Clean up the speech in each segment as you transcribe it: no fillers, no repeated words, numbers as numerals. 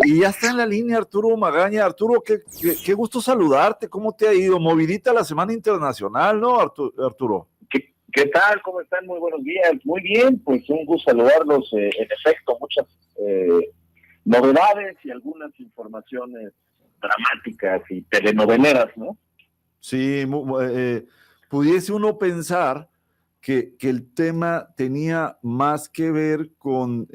Y ya está en la línea Arturo Magaña. Arturo, qué gusto saludarte. ¿Cómo te ha ido? Movidita la Semana Internacional, ¿no, Arturo? ¿Qué tal? ¿Cómo están? Muy buenos días. Muy bien, pues un gusto saludarlos. En efecto, muchas novedades y algunas informaciones dramáticas y telenoveleras, ¿no? Sí, pudiese uno pensar que el tema tenía más que ver con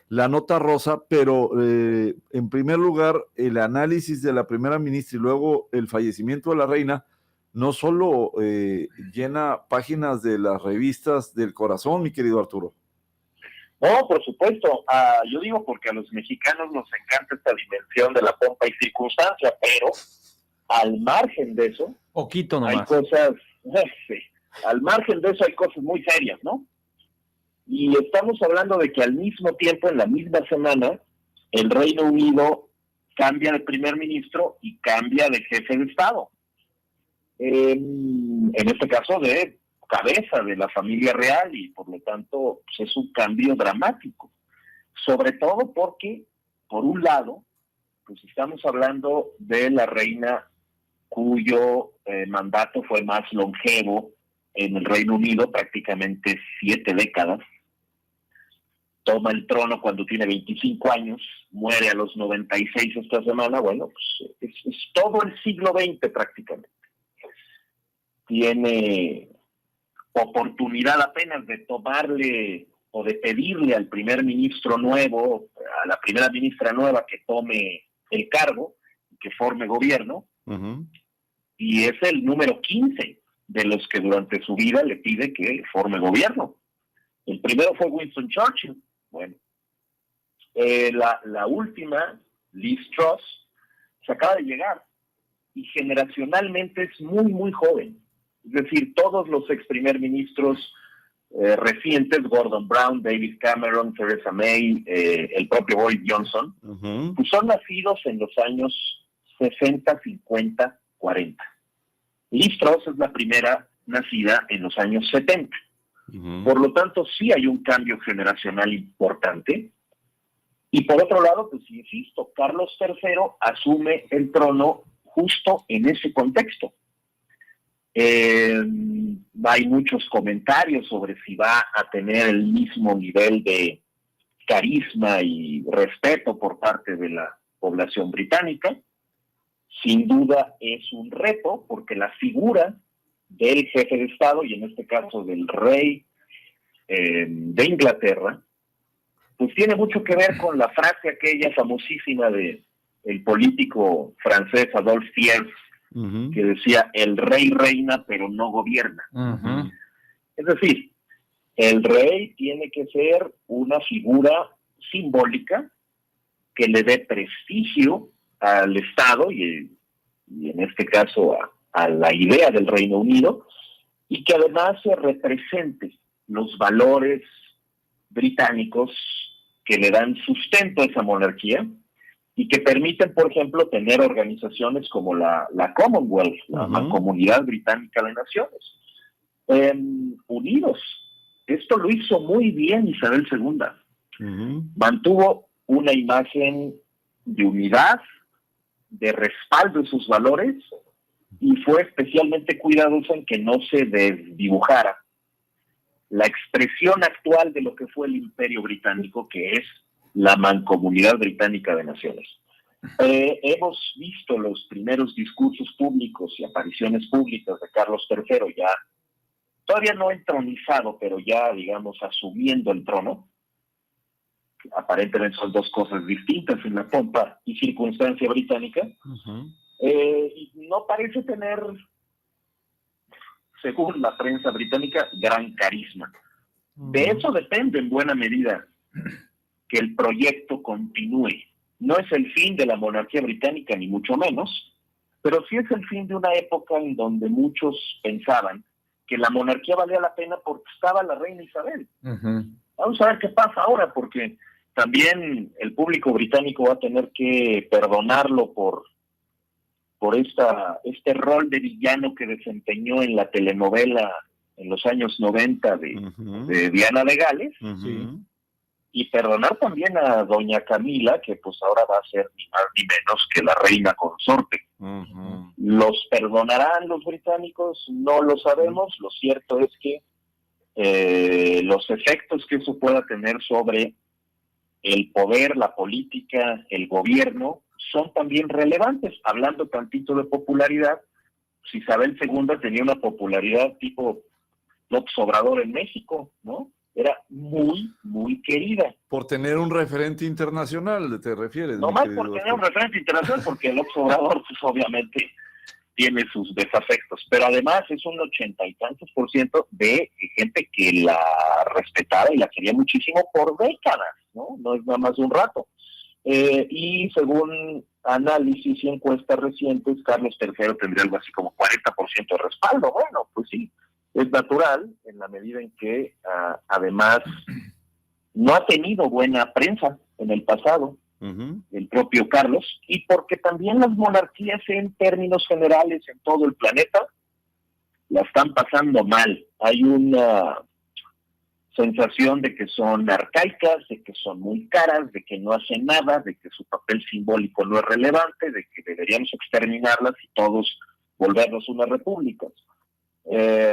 la nota rosa, pero en primer lugar, el análisis de la primera ministra y luego el fallecimiento de la reina no solo llena páginas de las revistas del corazón, mi querido Arturo. No, por supuesto. Yo digo porque a los mexicanos nos encanta esta dimensión de la pompa y circunstancia, pero al margen de eso, poquito nomás. Hay cosas, sí, al margen de eso hay cosas muy serias, ¿no? Y estamos hablando de que al mismo tiempo, en la misma semana, el Reino Unido cambia de primer ministro y cambia de jefe de Estado. En este caso de cabeza de la familia real, y por lo tanto pues es un cambio dramático. Sobre todo porque, por un lado, pues estamos hablando de la reina cuyo mandato fue más longevo en el Reino Unido, prácticamente 7 décadas. Toma el trono cuando tiene 25 años, muere a los 96 esta semana. Bueno, pues es todo el siglo XX prácticamente. Tiene oportunidad apenas de tomarle o de pedirle al primer ministro nuevo, a la primera ministra nueva que tome el cargo, que forme gobierno, y es el número 15 de los que durante su vida le pide que forme gobierno. El primero fue Winston Churchill. Bueno, la última, Liz Truss, se acaba de llegar y generacionalmente es muy, muy joven. Es decir, todos los ex primer ministros recientes, Gordon Brown, David Cameron, Theresa May, el propio Boris Johnson, pues son nacidos en los años 60, 50, 40. Liz Truss es la primera nacida en los años 70. Por lo tanto, sí hay un cambio generacional importante. Y por otro lado, pues insisto, Carlos III asume el trono justo en ese contexto. Hay muchos comentarios sobre si va a tener el mismo nivel de carisma y respeto por parte de la población británica. Sin duda es un reto, porque la figura del jefe de Estado, y en este caso del rey de Inglaterra, pues tiene mucho que ver con la frase aquella famosísima de el político francés Adolphe Thiers, que decía, el rey reina pero no gobierna. Es decir, el rey tiene que ser una figura simbólica que le dé prestigio al Estado y en este caso a la idea del Reino Unido, y que además se represente los valores británicos que le dan sustento a esa monarquía y que permiten, por ejemplo, tener organizaciones como la Commonwealth, la Mancomunidad Británica de Naciones, unidos. Esto lo hizo muy bien Isabel II. Mantuvo una imagen de unidad, de respaldo de sus valores, y fue especialmente cuidadosa en que no se desdibujara la expresión actual de lo que fue el Imperio Británico, que es la Mancomunidad Británica de Naciones. Hemos visto los primeros discursos públicos y apariciones públicas de Carlos III, ya todavía no entronizado, pero ya, digamos, asumiendo el trono. Aparentemente son dos cosas distintas en la pompa y circunstancia británica. Y no parece tener, según la prensa británica, gran carisma. De eso depende en buena medida que el proyecto continúe. No es el fin de la monarquía británica, ni mucho menos, pero sí es el fin de una época en donde muchos pensaban que la monarquía valía la pena porque estaba la reina Isabel. Vamos a ver qué pasa ahora, porque también el público británico va a tener que perdonarlo por este rol de villano que desempeñó en la telenovela en los años 90 de Diana de Gales. y perdonar también a doña Camila, que pues ahora va a ser ni más ni menos que la reina consorte. Ujú. ¿Los perdonarán los británicos? No lo sabemos. Lo cierto es que los efectos que eso pueda tener sobre el poder, la política, el gobierno, son también relevantes. Hablando tantito de popularidad, pues Isabel II tenía una popularidad tipo López Obrador en México, ¿no? Era muy, muy querida. Por tener un referente internacional, ¿te refieres? No mi más querido por tener un Arturo? referente internacional, porque López Obrador, pues obviamente tiene sus desafectos, pero además es un 80 y tantos % de gente que la respetaba y la quería muchísimo por décadas, ¿no? No es nada más un rato. Y según análisis y encuestas recientes, Carlos III tendría algo así como 40% de respaldo. Bueno, pues sí, es natural en la medida en que además no ha tenido buena prensa en el pasado, Ujú. el propio Carlos, y porque también las monarquías en términos generales en todo el planeta la están pasando mal. Hay una sensación de que son arcaicas, de que son muy caras, de que no hacen nada, de que su papel simbólico no es relevante, de que deberíamos exterminarlas y todos volvernos unas repúblicas.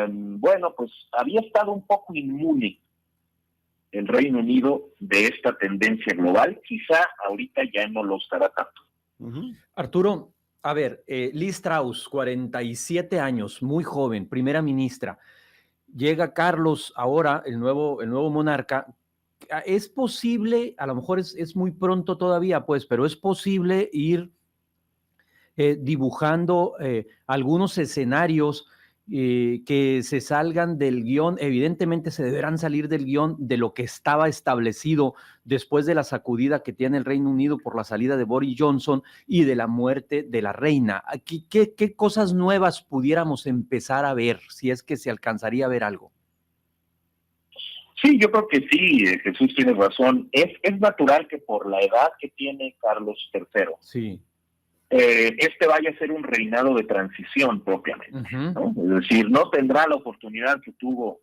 Bueno, pues había estado un poco inmune el Reino Unido de esta tendencia global, quizá ahorita ya no lo estará tanto. Ujú. Arturo, a ver, Liz Truss, 47 años, muy joven, primera ministra. Llega Carlos ahora, el nuevo monarca. Es posible, a lo mejor es muy pronto todavía, pues, pero es posible ir dibujando algunos escenarios que se salgan del guión. Evidentemente se deberán salir del guión de lo que estaba establecido después de la sacudida que tiene el Reino Unido por la salida de Boris Johnson y de la muerte de la reina. Aquí, ¿qué cosas nuevas pudiéramos empezar a ver, si es que se alcanzaría a ver algo? Sí, yo creo que sí, Jesús tiene razón. Es natural que por la edad que tiene Carlos III, Sí. Este vaya a ser un reinado de transición propiamente, ¿no? Es decir, no tendrá la oportunidad que tuvo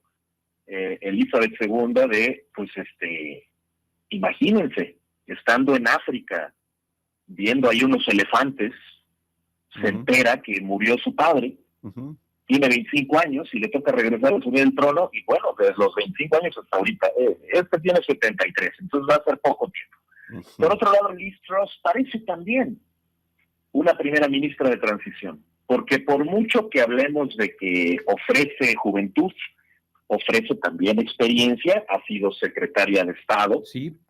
Elizabeth II de, pues, imagínense, estando en África, viendo ahí unos elefantes, se entera que murió su padre, tiene 25 años y le toca regresar a subir el trono, y bueno, desde los 25 años hasta ahorita, tiene 73, entonces va a ser poco tiempo. Por otro lado, Liz Truss parece también una primera ministra de transición, porque por mucho que hablemos de que ofrece juventud, ofrece también experiencia, ha sido secretaria de Estado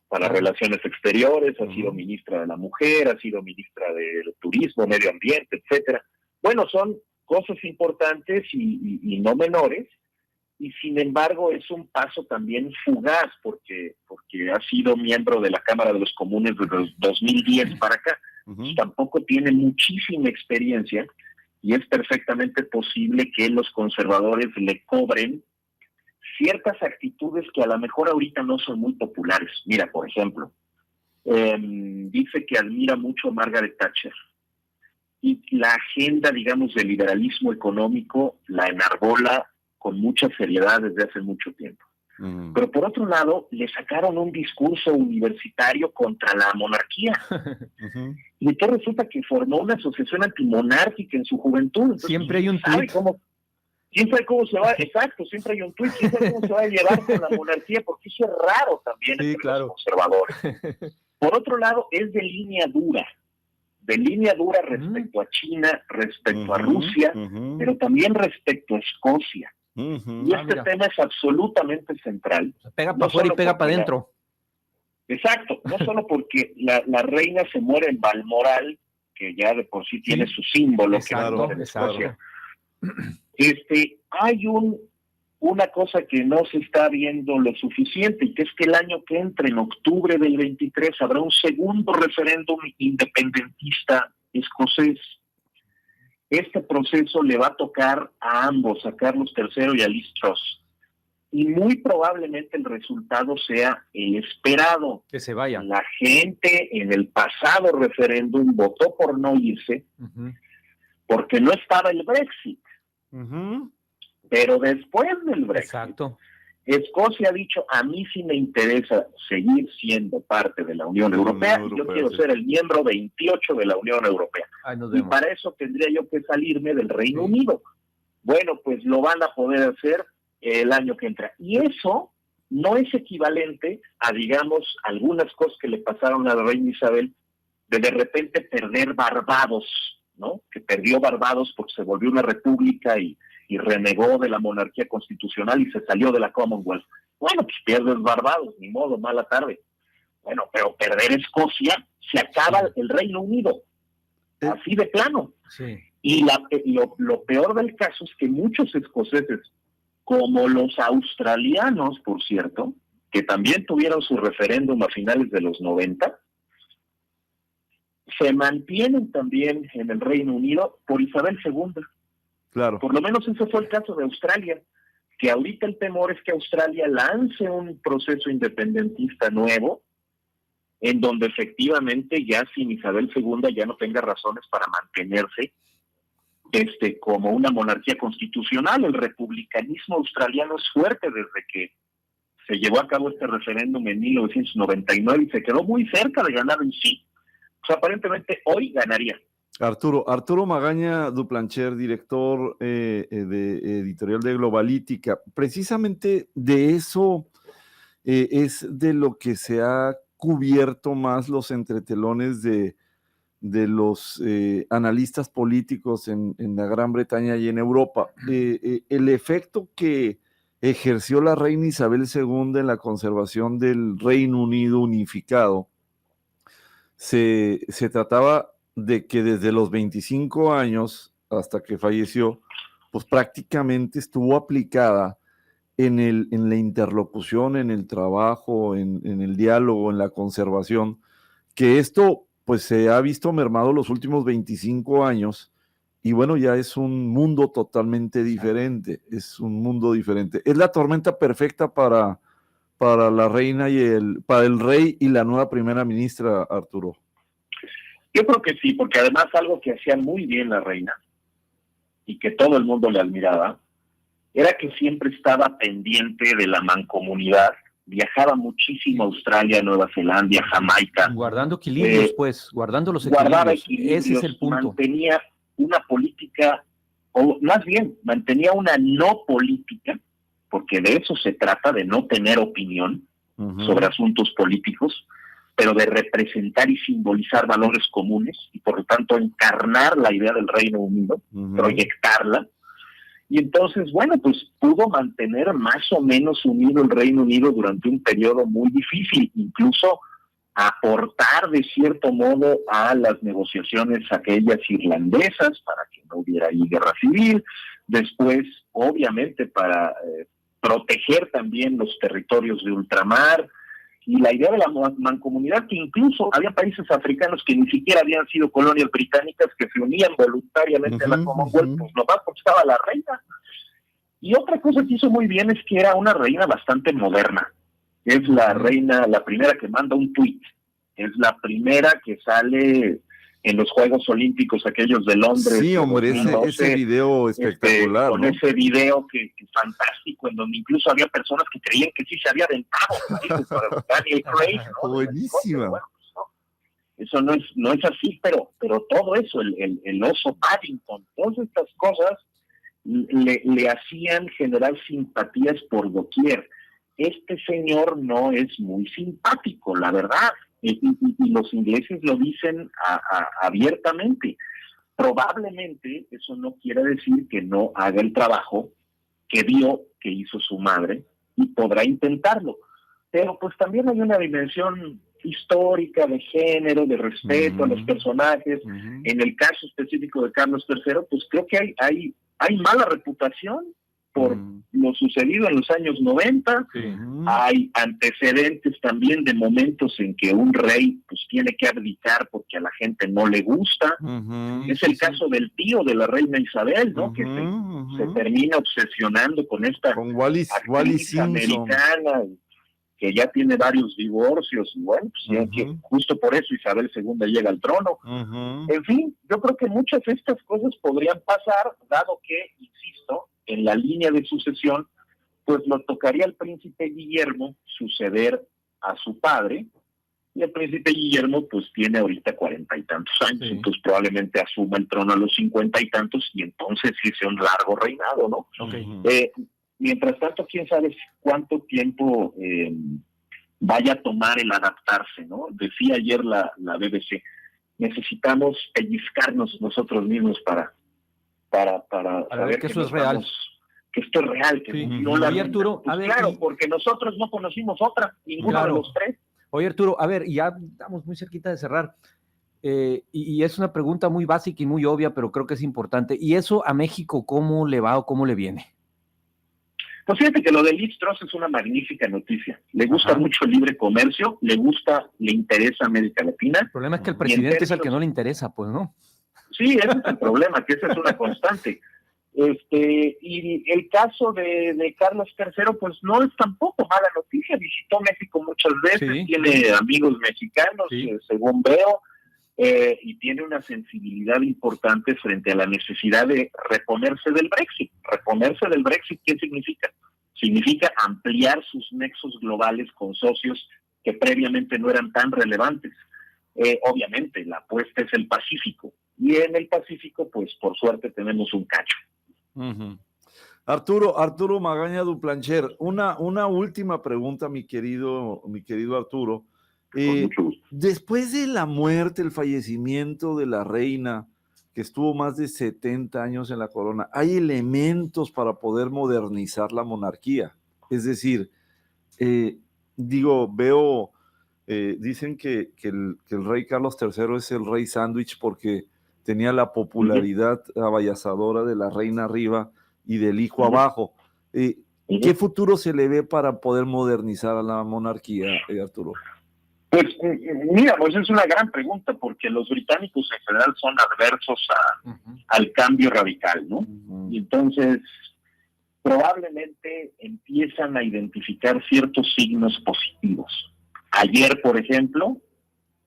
para Relaciones Exteriores, ha sido ministra de la Mujer, ha sido ministra del Turismo, Medio Ambiente, etcétera. Bueno, son cosas importantes y no menores, y sin embargo es un paso también fugaz, porque ha sido miembro de la Cámara de los Comunes desde 2010 para acá. Tampoco tiene muchísima experiencia y es perfectamente posible que los conservadores le cobren ciertas actitudes que a lo mejor ahorita no son muy populares. Mira, por ejemplo, dice que admira mucho a Margaret Thatcher y la agenda, digamos, del liberalismo económico la enarbola con mucha seriedad desde hace mucho tiempo. Pero por otro lado, le sacaron un discurso universitario contra la monarquía. Y entonces resulta que formó una asociación antimonárquica en su juventud. Entonces, siempre hay un tuit. Siempre hay cómo se va, exacto, siempre hay un tuit, siempre hay cómo se va a llevar con la monarquía, porque eso es raro también entre los conservadores. Por otro lado, es de línea dura respecto a China, respecto a Rusia, pero también respecto a Escocia. Y este tema es absolutamente central. Pega para afuera y pega para adentro. Exacto, no solo porque la reina se muere en Balmoral, que ya de por sí tiene su símbolo, exacto, que en Escocia. Hay una cosa que no se está viendo lo suficiente, y que es que el año que entra, en octubre del 23, habrá un segundo referéndum independentista escocés. Este proceso le va a tocar a ambos, a Carlos III y a Liz Truss. Y muy probablemente el resultado sea el esperado. Que se vaya. La gente en el pasado referéndum votó por no irse, porque no estaba el Brexit. Pero después del Brexit, Escocia ha dicho, a mí sí me interesa seguir siendo parte de la Unión Europea, yo quiero ser el miembro 28 de la Unión Europea. Y para eso tendría yo que salirme del Reino Unido. Bueno, pues lo van a poder hacer el año que entra. Y eso no es equivalente a, digamos, algunas cosas que le pasaron a la reina Isabel, de repente perder Barbados, ¿no? Que perdió Barbados porque se volvió una república y renegó de la monarquía constitucional y se salió de la Commonwealth. Bueno, pues pierdes Barbados, ni modo, mala tarde. Bueno, pero perder Escocia, se acaba el Reino Unido, así de plano. Sí. Y lo peor del caso es que muchos escoceses, como los australianos, por cierto, que también tuvieron su referéndum a finales de los 90, se mantienen también en el Reino Unido por Isabel II. Claro. Por lo menos ese fue el caso de Australia, que ahorita el temor es que Australia lance un proceso independentista nuevo, en donde efectivamente ya sin Isabel II ya no tenga razones para mantenerse como una monarquía constitucional. El republicanismo australiano es fuerte desde que se llevó a cabo este referéndum en 1999 y se quedó muy cerca de ganar en sí. Pues aparentemente hoy ganaría. Arturo Magaña Duplancher, director de editorial de Globalítica. Precisamente de eso es de lo que se ha cubierto más los entretelones de los analistas políticos en la Gran Bretaña y en Europa. El efecto que ejerció la reina Isabel II en la conservación del Reino Unido unificado se trataba de que desde los 25 años hasta que falleció, pues prácticamente estuvo aplicada en la interlocución, en el trabajo, en el diálogo, en la conservación, que esto pues se ha visto mermado los últimos 25 años y bueno, ya es un mundo totalmente diferente, es un mundo diferente. Es la tormenta perfecta para la reina para el rey y la nueva primera ministra, Arturo. Yo creo que sí, porque además algo que hacía muy bien la reina y que todo el mundo le admiraba era que siempre estaba pendiente de la mancomunidad, viajaba muchísimo a Australia, Nueva Zelanda, Jamaica. Guardando equilibrios, guardando los equilibrios. Guardaba equilibrios. Ese es el punto. Mantenía una política, o más bien, mantenía una no política, porque de eso se trata, de no tener opinión sobre asuntos políticos, pero de representar y simbolizar valores comunes y por lo tanto encarnar la idea del Reino Unido, proyectarla. Y entonces, bueno, pues pudo mantener más o menos unido el Reino Unido durante un periodo muy difícil, incluso aportar de cierto modo a las negociaciones aquellas irlandesas para que no hubiera ahí guerra civil, después obviamente para proteger también los territorios de ultramar, y la idea de la mancomunidad, que incluso había países africanos que ni siquiera habían sido colonias británicas que se unían voluntariamente a la Commonwealth, pues nomás porque estaba la reina. Y otra cosa que hizo muy bien es que era una reina bastante moderna. Es la reina, la primera que manda un tuit, es la primera que sale en los Juegos Olímpicos aquellos de Londres. Sí, hombre, ese video espectacular, con ¿no? ese video que fantástico, en donde incluso había personas que creían que sí se había aventado, para Daniel Craig, ¿no? Buenísima. Bueno, pues no. Eso no es así, pero todo eso, el oso Paddington, todas estas cosas le hacían generar simpatías por doquier. Este señor no es muy simpático, la verdad. Y los ingleses lo dicen abiertamente. Probablemente eso no quiere decir que no haga el trabajo que vio que hizo su madre y podrá intentarlo. Pero pues también hay una dimensión histórica, de género, de respeto a los personajes. En el caso específico de Carlos III, pues creo que hay mala reputación por lo sucedido en los años 90, hay antecedentes también de momentos en que un rey pues tiene que abdicar porque a la gente no le gusta. Es el caso del tío de la reina Isabel, ¿no? Que se termina obsesionando con esta actriz americana que ya tiene varios divorcios, y bueno, pues que justo por eso Isabel II llega al trono. En fin, yo creo que muchas de estas cosas podrían pasar, dado que, insisto, en la línea de sucesión, pues lo tocaría al príncipe Guillermo suceder a su padre, y el príncipe Guillermo pues tiene ahorita 40 y tantos años, Sí. entonces probablemente asuma el trono a los 50 y tantos, y entonces sí sea un largo reinado, ¿no? Ok. Mientras tanto, quién sabe cuánto tiempo vaya a tomar el adaptarse, ¿no? Decía ayer la BBC, necesitamos pellizcarnos nosotros mismos para ver que eso es real. Que esto es real, que Sí. no la... Oye, Arturo, pues a ver, claro, porque nosotros no conocimos otra, ninguno Claro. de los tres. Oye, Arturo, a ver, ya estamos muy cerquita de cerrar. Y es una pregunta muy básica y muy obvia, pero creo que es importante. ¿Y eso a México cómo le va o cómo le viene? Pues fíjate que lo de Liz Truss es una magnífica noticia. Le gusta mucho el libre comercio, le interesa América Latina. El problema es que el presidente es el que no le interesa, pues, ¿no? Sí, ese es el problema, que esa es una constante. Y el caso de Carlos III, pues no es tampoco mala noticia. Visitó México muchas veces, Sí. tiene amigos mexicanos, Sí. según veo, y tiene una sensibilidad importante frente a la necesidad de reponerse del Brexit. ¿Reponerse del Brexit qué significa? Significa ampliar sus nexos globales con socios que previamente no eran tan relevantes. Obviamente, la apuesta es el Pacífico, y en el Pacífico, pues por suerte tenemos un cacho. Arturo Magaña Duplancher, una última pregunta, mi querido Arturo. Con mucho gusto. Después de la muerte, el fallecimiento de la reina, que estuvo más de 70 años en la corona, ¿hay elementos para poder modernizar la monarquía? Es decir, dicen que el rey Carlos III es el rey sándwich porque tenía la popularidad avallazadora de la reina arriba y del hijo abajo. ¿Qué futuro se le ve para poder modernizar a la monarquía, Arturo? Pues mira, pues es una gran pregunta, porque los británicos en general son adversos al cambio radical, ¿no? Y entonces probablemente empiezan a identificar ciertos signos positivos. Ayer, por ejemplo,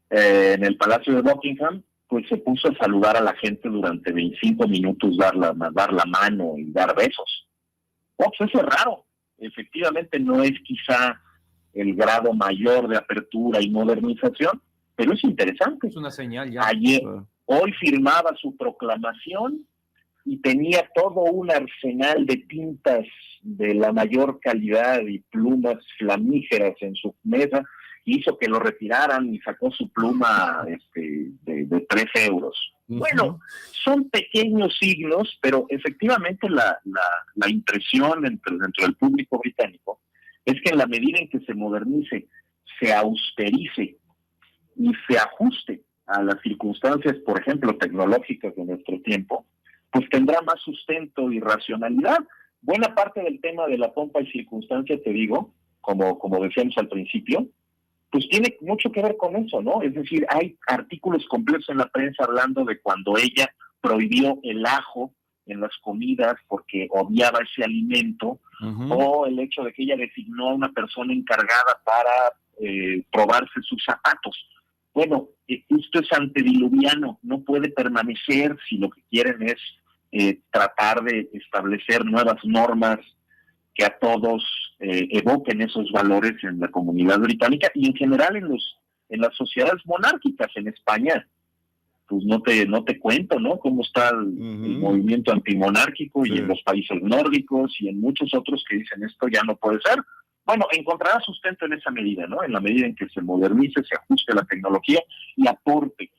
en el Palacio de Buckingham, pues se puso a saludar a la gente durante 25 minutos, dar la mano y dar besos. Pues eso es raro. Efectivamente no es quizá el grado mayor de apertura y modernización, pero es interesante. Es una señal ya. Hoy firmaba su proclamación y tenía todo un arsenal de tintas de la mayor calidad y plumas flamígeras en su mesa. Hizo que lo retiraran y sacó su pluma de 3 euros. Bueno, son pequeños signos, pero efectivamente la impresión dentro del público británico es que en la medida en que se modernice, se austerice y se ajuste a las circunstancias, por ejemplo, tecnológicas de nuestro tiempo, pues tendrá más sustento y racionalidad. Buena parte del tema de la pompa y circunstancia, te digo, como decíamos al principio, pues tiene mucho que ver con eso, ¿no? Es decir, hay artículos completos en la prensa hablando de cuando ella prohibió el ajo en las comidas porque odiaba ese alimento, o el hecho de que ella designó a una persona encargada para probarse sus zapatos. Bueno, esto es antediluviano, no puede permanecer si lo que quieren es tratar de establecer nuevas normas que a todos evoquen esos valores en la comunidad británica y en general en las sociedades monárquicas. En España, pues no te cuento, ¿no? Cómo está el movimiento antimonárquico, y en los países nórdicos y en muchos otros que dicen esto ya no puede ser. Bueno, encontrará sustento en esa medida, ¿no? En la medida en que se modernice, se ajuste a la tecnología y aporte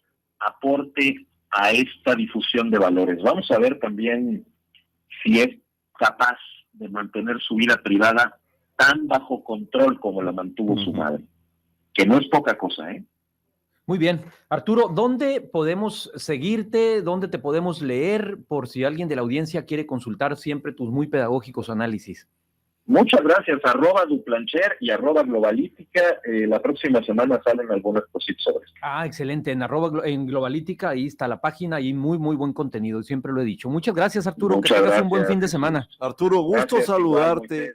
a esta difusión de valores. Vamos a ver también si es capaz de mantener su vida privada tan bajo control como la mantuvo su madre, que no es poca cosa, ¿eh? Muy bien. Arturo, ¿dónde podemos seguirte? ¿Dónde te podemos leer? Por si alguien de la audiencia quiere consultar siempre tus muy pedagógicos análisis. Muchas gracias. @Duplancher y @Globalítica. La próxima semana salen algunas cositas sobre esto. Excelente. En Globalítica, ahí está la página y muy, muy buen contenido. Siempre lo he dicho. Muchas gracias, Arturo. Muchas que tengas gracias. un buen fin de semana. Arturo, gusto Gracias, saludarte. igual,